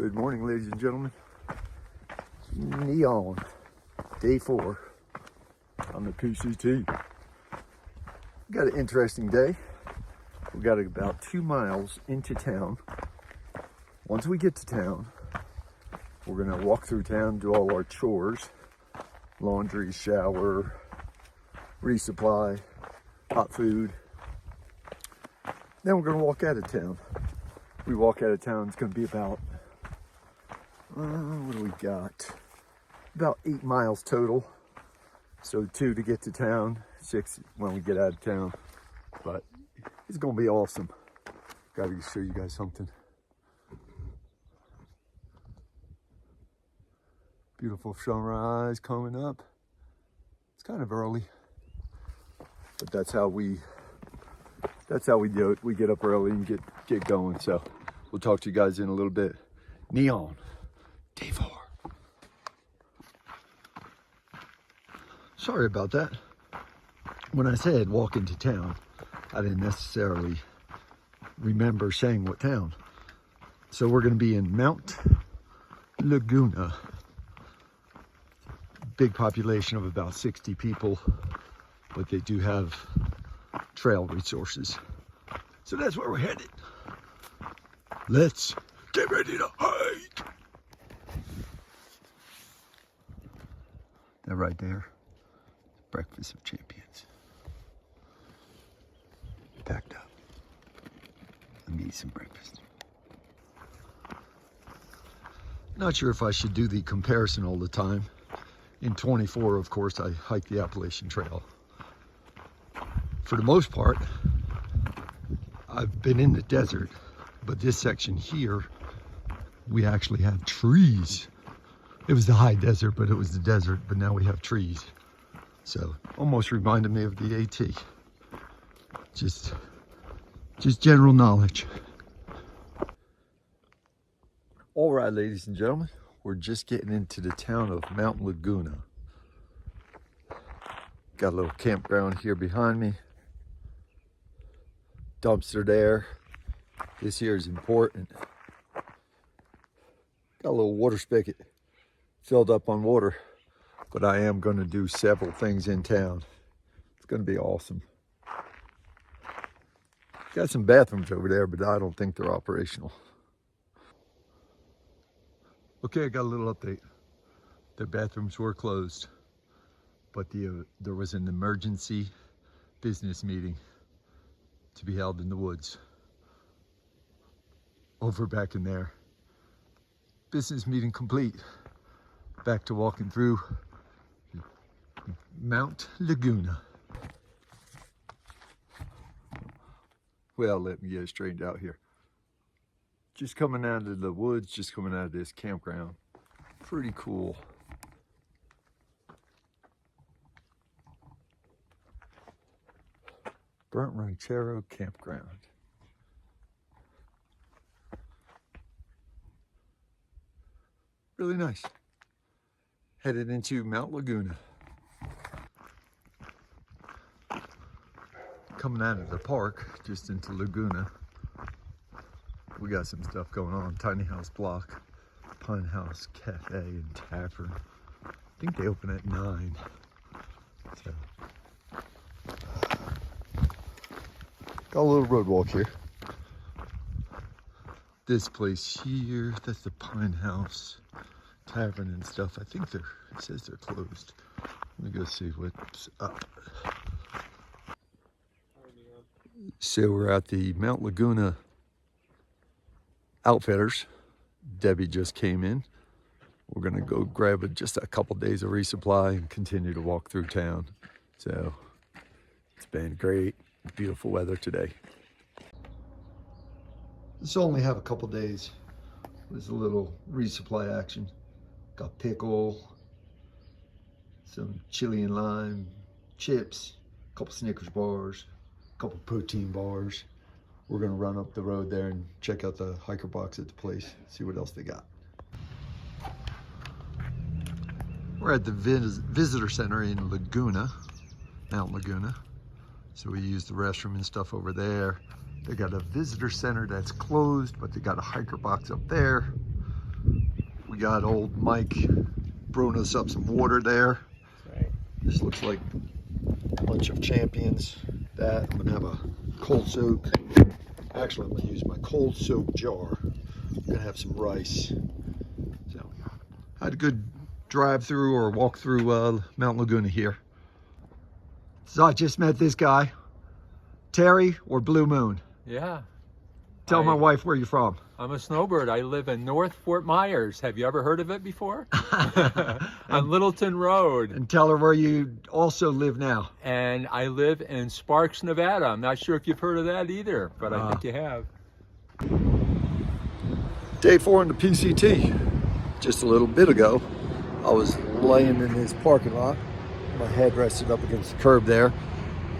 Good morning, ladies and gentlemen. Neon, day 4 on the PCT. Got an interesting day. We got about 2 miles into town. Once we get to town, we're gonna walk through town, do all our chores, laundry, shower, resupply, hot food. Then we're gonna walk out of town. We walk out of town, it's gonna be about, what do we got? About 8 miles total. So 2 to get to town, 6 when we get out of town. But it's gonna be awesome. Gotta show you guys something. Beautiful sunrise coming up. It's kind of early, but that's how we do it. We get up early and get going. So we'll talk to you guys in a little bit. Neon, day 4. Sorry about that. When I said walk into town, I didn't necessarily remember saying what town. So we're going to be in Mount Laguna. Big population of about 60 people, but they do have trail resources. So that's where we're headed. Let's get ready to hike. That right there, breakfast of champions. Packed up. Let me eat some breakfast. Not sure if I should do the comparison all the time. In 24, of course, I hiked the Appalachian Trail. For the most part, I've been in the desert, but this section here, we actually have trees. It was the high desert, but it was the desert, but now we have trees. So, almost reminded me of the AT. Just general knowledge. All right, ladies and gentlemen, we're just getting into the town of Mount Laguna. Got a little campground here behind me. Dumpster there. This here is important. Got a little water spigot filled up on water, but I am going to do several things in town. It's going to be awesome. Got some bathrooms over there, but I don't think they're operational. Okay, I got a little update. The bathrooms were closed, but there was an emergency business meeting to be held in the woods. Over back in there. Business meeting complete. Back to walking through Mount Laguna. Well, let me get it straightened out here. Just coming out of the woods, just coming out of this campground. Pretty cool. Burnt Ranchero Campground. Really nice. Headed into Mount Laguna. Coming out of the park, just into Laguna. We got some stuff going on. Tiny House Block, Pine House Cafe and Tavern. I think they open at 9. So, got a little road walk here. This place here, that's the Pine House Tavern and stuff. I think it says they're closed. Let me go see what's up. So we're at the Mount Laguna Outfitters. Debbie just came in. We're gonna go grab just a couple days of resupply and continue to walk through town. So it's been great, beautiful weather today. This only have a couple days. There's a little resupply action. Got pickle, some chili and lime, chips, a couple Snickers bars, a couple protein bars. We're gonna run up the road there and check out the hiker box at the place, see what else they got. We're at the visitor center in Laguna, Mount Laguna. So we use the restroom and stuff over there. They got a visitor center that's closed, but they got a hiker box up there. We got old Mike brewing us up some water there. That's right. This looks like a bunch of champions. That I'm gonna have a cold soak. Actually, I'm gonna use my cold soak jar. I'm gonna have some rice. So I had a good drive through or walk through Mount Laguna here. So I just met this guy, Terry or Blue Moon. Yeah. Tell my wife where you're from. I'm a snowbird. I live in North Fort Myers. Have you ever heard of it before? On Littleton Road. And tell her where you also live now. And I live in Sparks, Nevada. I'm not sure if you've heard of that either, but I think you have. Day 4 in the PCT. Just a little bit ago, I was laying in this parking lot. My head rested up against the curb there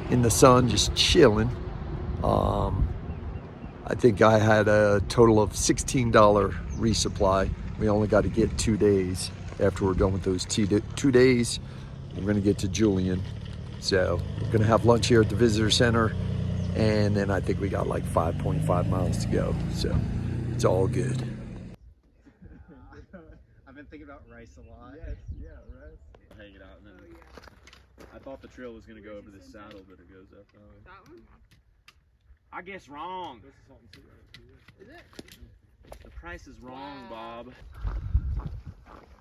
in the sun, just chilling. I think I had a total of $16 resupply. We only got to get 2 days. After we're done with those 2 days, we're gonna get to Julian. So we're gonna have lunch here at the visitor center. And then I think we got like 5.5 miles to go. So it's all good. I've been thinking about rice a lot. Yes, yeah, rice. Hang it out and then I thought the trail was gonna go over this saddle, but it goes up. That one? I guess wrong. This is something to Is it? The price is wrong, Bob.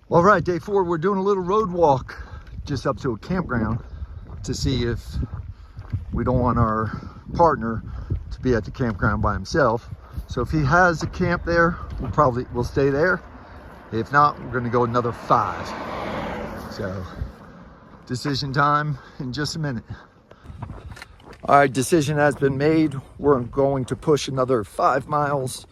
All right, day 4, we're doing a little road walk just up to a campground to see if we don't want our partner to be at the campground by himself. So if he has a camp there, we'll stay there. If not, we're gonna go another 5. So decision time in just a minute. All right, decision has been made. We're going to push another 5 miles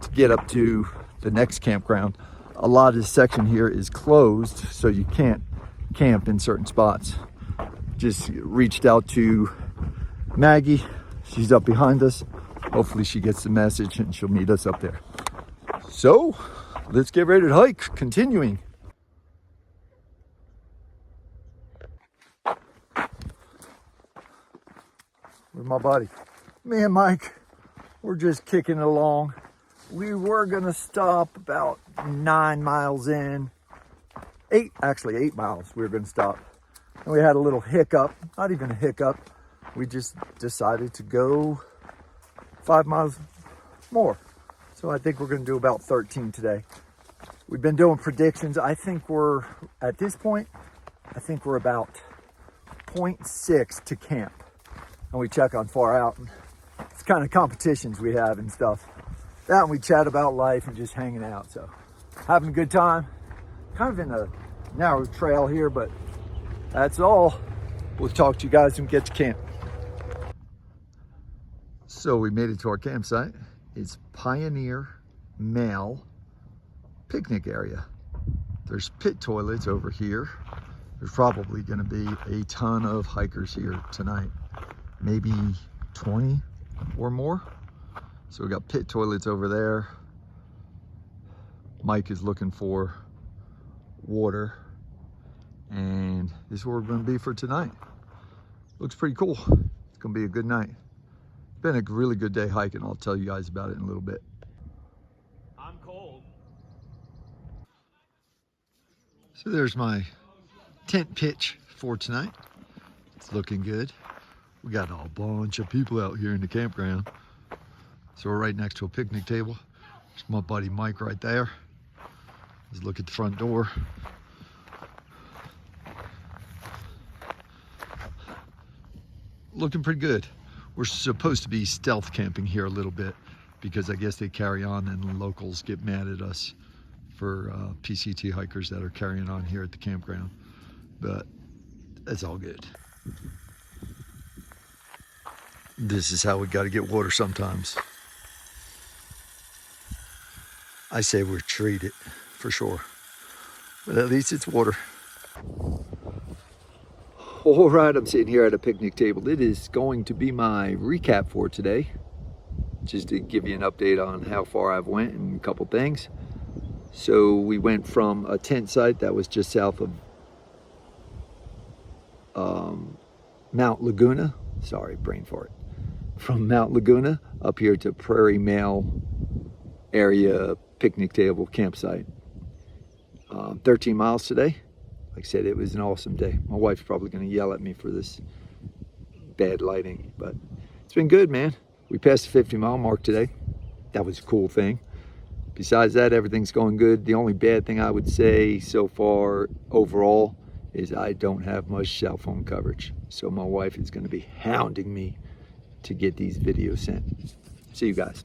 to get up to the next campground. A lot of this section here is closed, so you can't camp in certain spots. Just reached out to Maggie. She's up behind us. Hopefully she gets the message and she'll meet us up there. So let's get ready to hike, continuing. Where's my buddy? Me and Mike, we're just kicking it along. We were gonna stop about 9 miles in. 8 miles we were gonna stop. And we had a little hiccup, not even a hiccup. We just decided to go 5 miles more. So I think we're gonna do about 13 today. We've been doing predictions. I think at this point, I think we're about 0.6 to camp. And we check on far out. And it's kind of competitions we have and stuff. That and we chat about life and just hanging out. So having a good time. Kind of in a narrow trail here, but that's all. We'll talk to you guys when we get to camp. So we made it to our campsite. It's Pioneer Male Picnic Area. There's pit toilets over here. There's probably gonna be a ton of hikers here tonight. Maybe 20 or more. So we got pit toilets over there. Mike is looking for water. And this is where we're gonna be for tonight. Looks pretty cool. It's gonna be a good night. It's been a really good day hiking. I'll tell you guys about it in a little bit. I'm cold. So there's my tent pitch for tonight. It's looking good. We got a bunch of people out here in the campground. So we're right next to a picnic table. There's my buddy Mike right there. Let's look at the front door. Looking pretty good. We're supposed to be stealth camping here a little bit because I guess they carry on and the locals get mad at us for PCT hikers that are carrying on here at the campground. But it's all good. This is how we got to get water sometimes. I say we're treated for sure, but at least it's water. All right, I'm sitting here at a picnic table. It is going to be my recap for today, just to give you an update on how far I've went and a couple things. So we went from a tent site that was just south of Mount Laguna. Sorry, brain fart. From Mount Laguna up here to Prairie Male area picnic table campsite. 13 miles today. Like I said, it was an awesome day. My wife's probably going to yell at me for this bad lighting, but it's been good, man. We passed the 50-mile mark today. That was a cool thing. Besides that, everything's going good. The only bad thing I would say so far overall is I don't have much cell phone coverage. So my wife is going to be hounding me to get these videos sent. See you guys.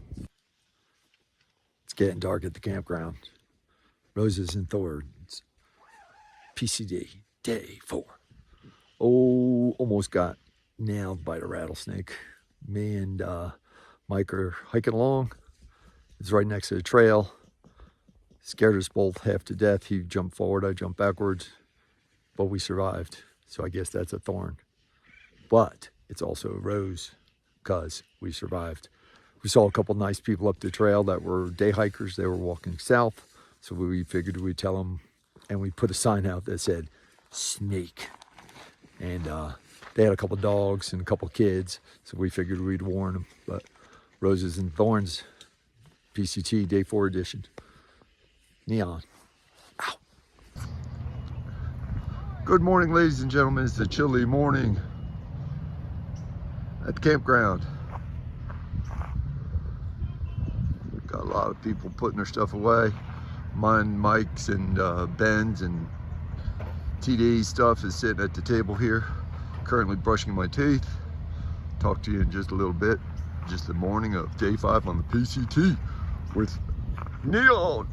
It's getting dark at the campground. Roses and thorns. PCT, day 4. Oh, almost got nailed by the rattlesnake. Me and Mike are hiking along. It's right next to the trail. Scared us both half to death. He jumped forward, I jumped backwards, but we survived. So I guess that's a thorn. But it's also a rose because we survived. We saw a couple nice people up the trail that were day hikers. They were walking south. So we figured we'd tell them, and we put a sign out that said, snake. And they had a couple dogs and a couple kids. So we figured we'd warn them. But roses and thorns, PCT, day 4 edition. Neon. Ow. Good morning, ladies and gentlemen. It's a chilly morning at the campground. Got a lot of people putting their stuff away. Mine, Mike's, and Ben's, and TD's stuff is sitting at the table here. Currently brushing my teeth. Talk to you in just a little bit. Just the morning of day 5 on the PCT with Neon.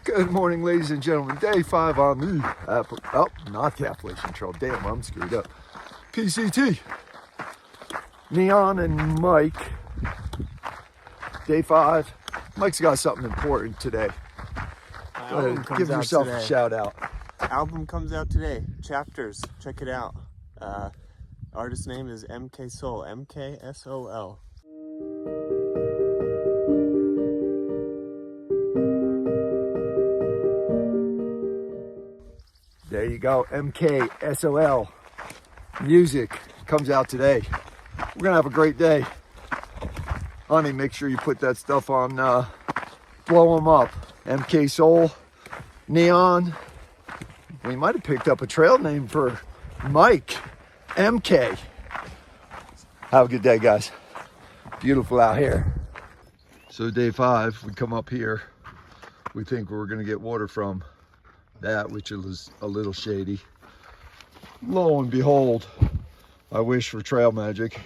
Good morning, ladies and gentlemen. Day 5 on the not the Appalachian Trail. Damn, I'm screwed up. PCT. Neon and Mike. Day 5. Mike's got something important today. Go ahead, give yourself a shout out. Album comes out today. Chapters. Check it out. Artist name is MKSOL. MKSOL. There you go. MKSOL. Music comes out today. We're gonna have a great day. Honey, make sure you put that stuff on, blow them up. MKSOL, Neon. We might have picked up a trail name for Mike. MK. Have a good day, guys. Beautiful out here. So day 5, we come up here. We think we're gonna get water from that, which is a little shady. Lo and behold, I wish for trail magic.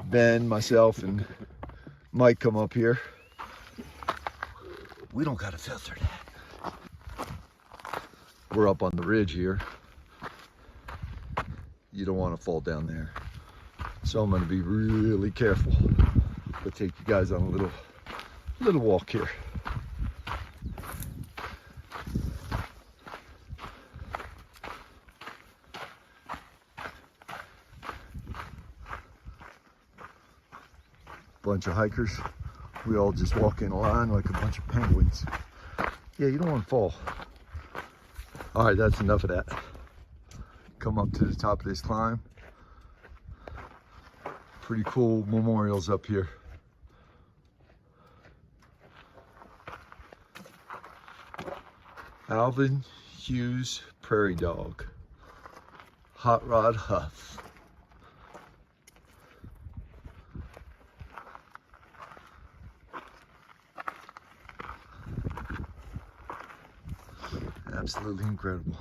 Ben, myself, and Mike come up here. We don't gotta filter that. We're up on the ridge here. You don't want to fall down there. So I'm gonna be really careful. We'll take you guys on a little walk here. Bunch of hikers. We all just walk in a line like a bunch of penguins. Yeah, you don't want to fall. All right, that's enough of that. Come up to the top of this climb. Pretty cool memorials up here. Alvin Hughes Prairie Dog. Hot Rod Huff. Absolutely incredible.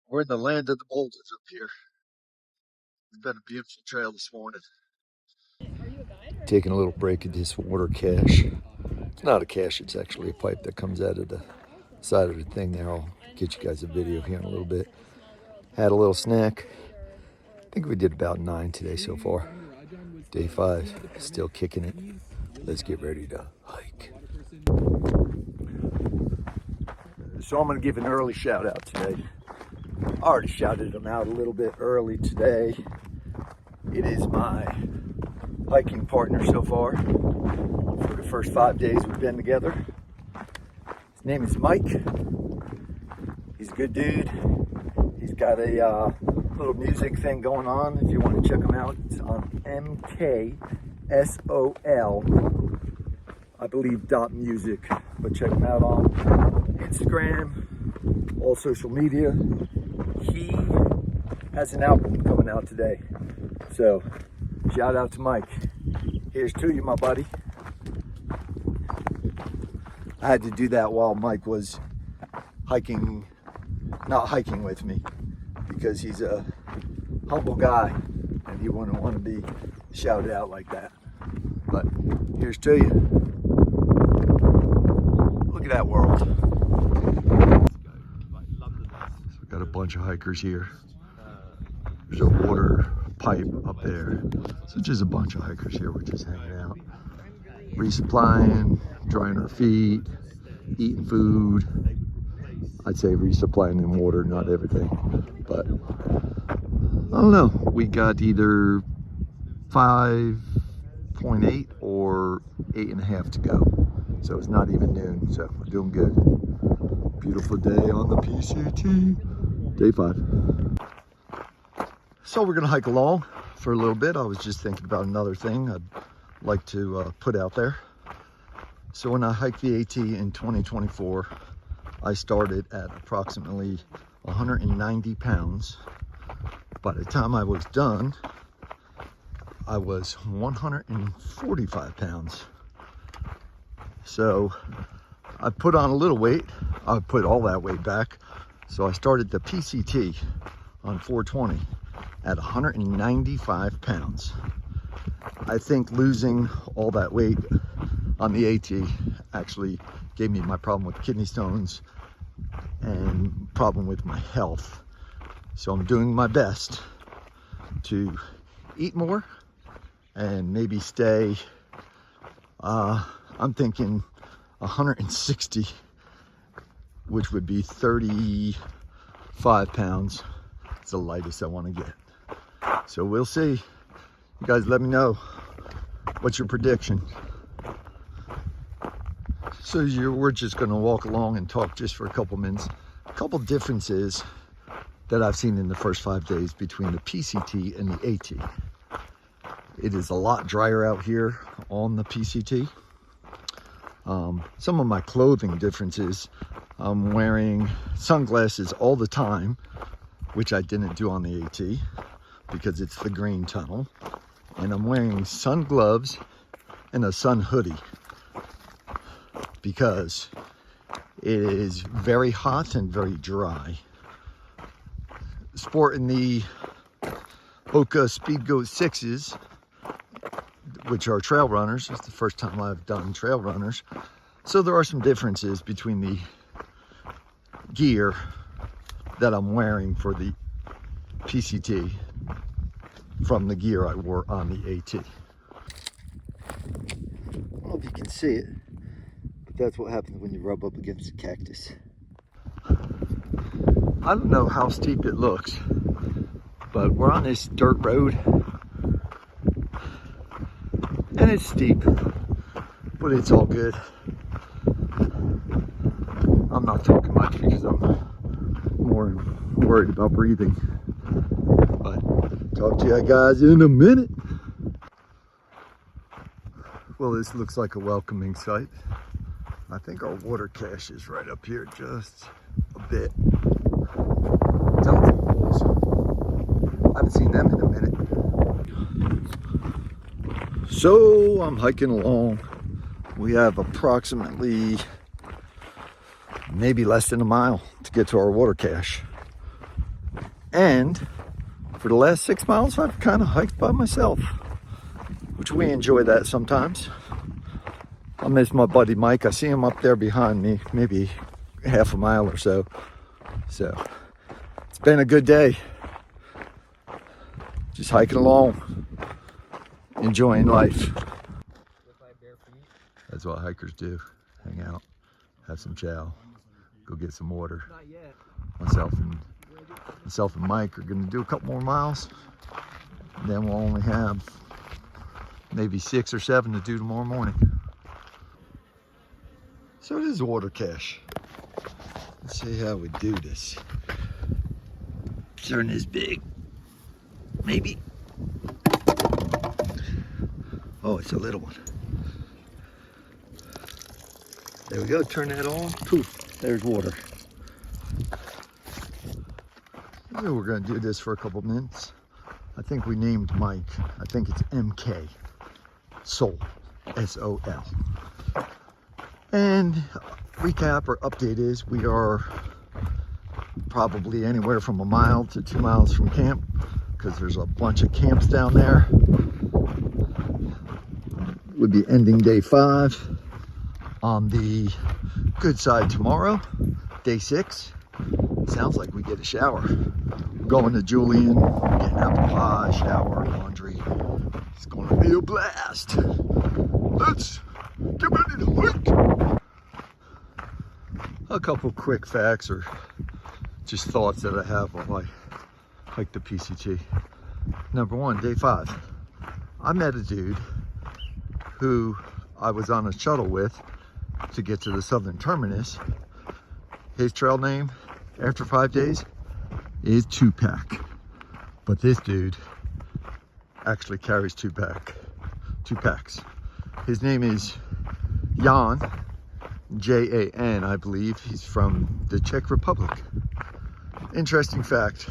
We're in the land of the boulders up here. It's been a beautiful trail this morning. Taking a little break at this water cache. It's not a cache, it's actually a pipe that comes out of the side of the thing there. I'll get you guys a video here in a little bit. Had a little snack. I think we did about 9 today so far. Day 5, still kicking it. Let's get ready to hike. So I'm gonna give an early shout out today. I already shouted them out a little bit early today. It is my hiking partner so far. for the first 5 days we've been together. His name is Mike. He's a good dude. He's got a little music thing going on. If you want to check him out, it's on MKSOL, I believe, .music. But check him out on Instagram, all social media. He has an album coming out today. So, shout out to Mike. Here's to you, my buddy. I had to do that while Mike was hiking, not hiking with me, because he's a humble guy and he wouldn't want to be shouted out like that. But here's to you. Look at that world. So we got a bunch of hikers here. There's a water pipe up there. So just a bunch of hikers here. We're just hanging out, resupplying, drying our feet, eating food. I'd say resupplying in water, not everything. But I don't know. We got either 5.8 or 8.5 to go. So it's not even noon. So we're doing good. Beautiful day on the PCT. Day 5. So we're gonna hike along for a little bit. I was just thinking about another thing I'd like to put out there. So when I hiked the AT in 2024, I started at approximately 190 pounds. By the time I was done, I was 145 pounds. So I put on a little weight. I put all that weight back. So I started the PCT on 420 at 195 pounds. I think losing all that weight on the AT actually gave me my problem with kidney stones and problem with my health. So I'm doing my best to eat more and maybe stay, I'm thinking 160, which would be 35 pounds. It's the lightest I want to get. So we'll see. You guys let me know. What's your prediction? So we're just gonna walk along and talk just for a couple minutes. A couple differences that I've seen in the first 5 days between the PCT and the AT. It is a lot drier out here on the PCT. Some of my clothing differences, I'm wearing sunglasses all the time, which I didn't do on the AT because it's the green tunnel. And I'm wearing sun gloves and a sun hoodie because it is very hot and very dry. Sporting the Hoka Speedgoat 6s, which are trail runners. It's the first time I've done trail runners. So there are some differences between the gear that I'm wearing for the PCT from the gear I wore on the AT. I don't know if you can see it, but that's what happens when you rub up against a cactus. I don't know how steep it looks, but we're on this dirt road and it's steep, but it's all good. I'm not talking much because I'm more worried about breathing, but talk to you guys in a minute. Well, this looks like a welcoming sight. I think our water cache is right up here just a bit. Telephone poles. I haven't seen them in a minute. So I'm hiking along. We have approximately maybe less than a mile to get to our water cache. And for the last 6 miles, I've kind of hiked by myself, which we enjoy that sometimes. I miss my buddy Mike. I see him up there behind me, maybe half a mile or so. So it's been a good day. Just hiking along, enjoying life. That's what hikers do. Hang out, have some chow, go get some water. Myself and Mike are gonna do a couple more miles. And then we'll only have maybe 6 or 7 to do tomorrow morning. So it is water cache. Let's see how we do this. Turn this big. Maybe. Oh, it's a little one. There we go, turn that on. Poof, there's water. So we're gonna do this for a couple minutes. I think we named Mike, I think it's MKSOL, S-O-L. And recap or update is we are probably anywhere from 1 mile to 2 miles from camp because there's a bunch of camps down there. We'll be ending day 5 on the good side tomorrow, day 6. Sounds like we get a shower. We're going to Julian, getting apple pie, shower, laundry. It's gonna be a blast. Let's get ready to hike. A couple quick facts or just thoughts that I have while I hike the PCT. Number 1, day 5. I met a dude who I was on a shuttle with to get to the southern terminus. His trail name after 5 days is 2-pack. But this dude actually carries 2 packs. His name is Jan, Jan, I believe. He's from the Czech Republic. Interesting fact.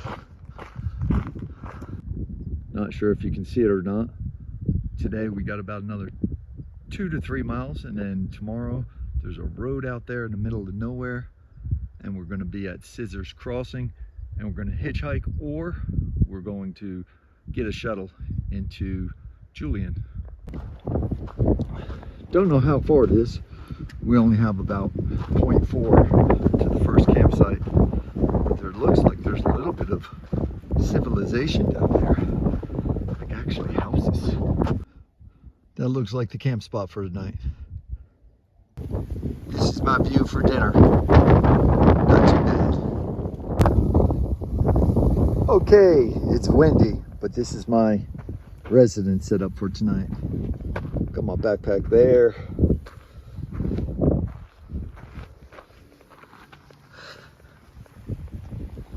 Not sure if you can see it or not. Today we got about another 2 to 3 miles, and then tomorrow there's a road out there in the middle of nowhere, and we're going to be at Scissors Crossing, and we're going to hitchhike, or we're going to get a shuttle into Julian. Don't know how far it is. We only have about 0.4 to the first campsite, but there looks like there's a little bit of civilization down there, like actually houses. That looks like the camp spot for tonight. This is my view for dinner. Not too bad. Okay, it's windy, but this is my residence set up for tonight. Got my backpack there.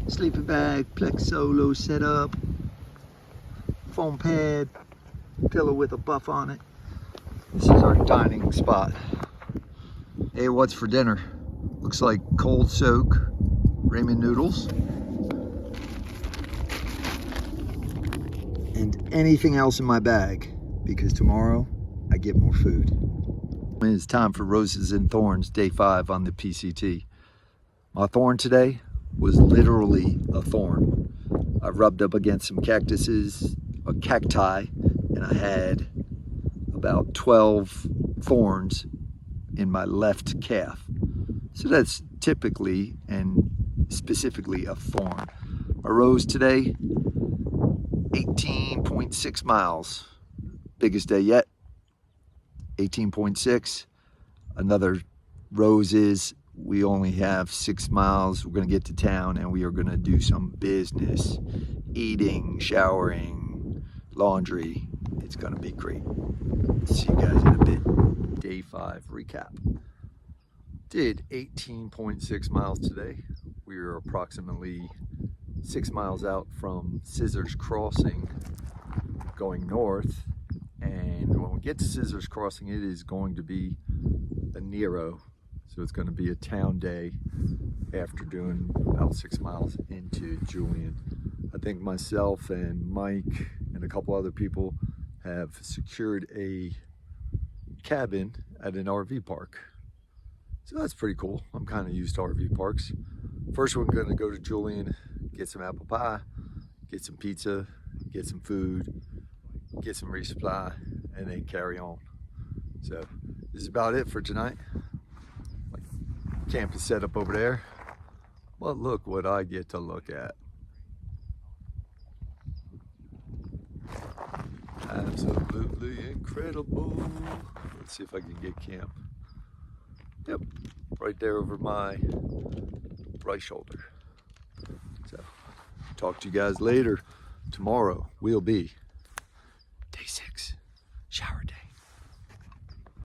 Sleeping bag, Plex Solo set up. Foam pad, pillow with a buff on it. This is our dining spot. Hey, what's for dinner? Looks like cold soak ramen noodles. And anything else in my bag, because tomorrow I get more food. It's time for Roses and Thorns, day 5 on the PCT. My thorn today was literally a thorn. I rubbed up against some cactuses, a cacti, and I had about 12 thorns in my left calf. So that's typically and specifically a thorn. My rose today, 18.6 miles. Biggest day yet, 18.6. Another rose is, we only have 6 miles. We're gonna get to town and we are gonna do some business. Eating, showering, laundry. It's gonna be great. See you guys in a bit. Day 5 recap. Did 18.6 miles today. We are approximately 6 miles out from Scissors Crossing going north. And when we get to Scissors Crossing, it is going to be a Nero. So it's going to be a town day after doing about 6 miles into Julian. I think myself and Mike and a couple other people have secured a cabin at an RV park. So that's pretty cool. I'm kind of used to RV parks. First, we're going to go to Julian, get some apple pie, get some pizza, get some food, get some resupply, and then carry on. So this is about it for tonight. Camp is set up over there, but look what I get to look at. Absolutely incredible. Let's see if I can get camp. Yep, right there over my right shoulder. So, talk to you guys later. Tomorrow will be day 6, shower day.